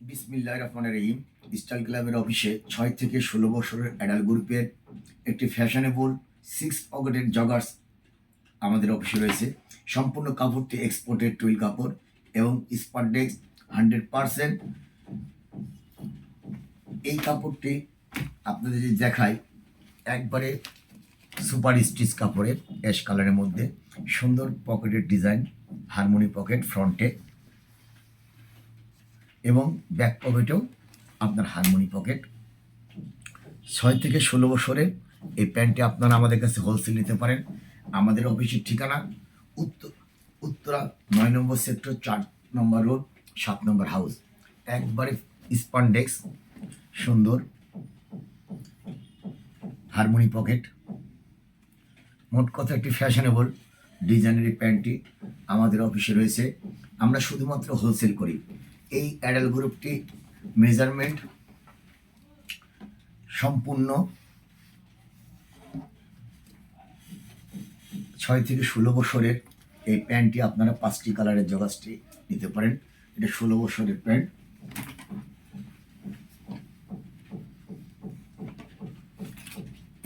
বিসমিল্লাহির রহমানির রহিম। স্টাইল ক্লাবের অফিসে 6 থেকে 16 বছরের অ্যাডাল্ট গ্রুপের একটি ফ্যাশনেবল 6 পকেটের জগার্স আমাদের অফিসে রয়েছে। সম্পূর্ণ কাপড়টি এক্সপোর্টেড টুইল কাপড় এবং স্পারডেক্স 100%। এই কাপড়টি আপনাদের যদি দেখাই, একবারে সুপার স্টিচ কাপড়ের অ্যাশ কালারের মধ্যে সুন্দর পকেটের ডিজাইন, হারমোনি পকেট ফ্রন্টে এবং ব্যাক পকেটেও আপনার হারমোনি পকেট। 6 থেকে 16 বছরের এই প্যান্টটি আপনারা আমাদের কাছে হোলসেল নিতে পারেন। আমাদের অফিসের ঠিকানা উত্তরা 9 নম্বর সেক্টর, 4 নম্বর রোড, 7 নম্বর হাউস। একবারে স্পানডেক্স সুন্দর হারমোনি পকেট। মোট কথা একটি ফ্যাশনেবল ডিজাইনের এই প্যান্টটি আমাদের অফিসে রয়েছে। আমরা শুধুমাত্র হোলসেল করি। এই অ্যাডাল্ট গ্রুপটি মেজারমেন্ট সম্পূর্ণ 6 থেকে 16 বছরের এই প্যান্টটি আপনারা 5টি কালারের জগাসটি নিতে পারেন। এটা 16 বছরের প্যান্ট।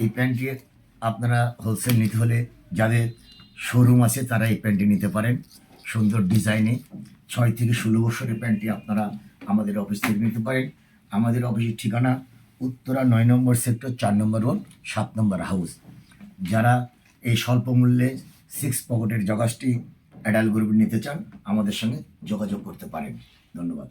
এই প্যান্টটি আপনারা হোলসেল নিতে হলে যাদের শোরুম আছে তারা এই প্যান্টটি নিতে পারেন। সুন্দর ডিজাইনে 6 থেকে 16 বছরের প্যান্টটি আপনারা আমাদের অফিস থেকে নিতে পারেন। আমাদের অফিসের ঠিকানা উত্তরা 9 নম্বর সেক্টর, 4 নম্বর রোড, 7 নম্বর হাউস। যারা এই স্বল্প মূল্যে 6 পকেটের জগাসটি অ্যাডাল্ট গ্রুপ নিতে চান আমাদের সঙ্গে যোগাযোগ করতে পারেন। ধন্যবাদ।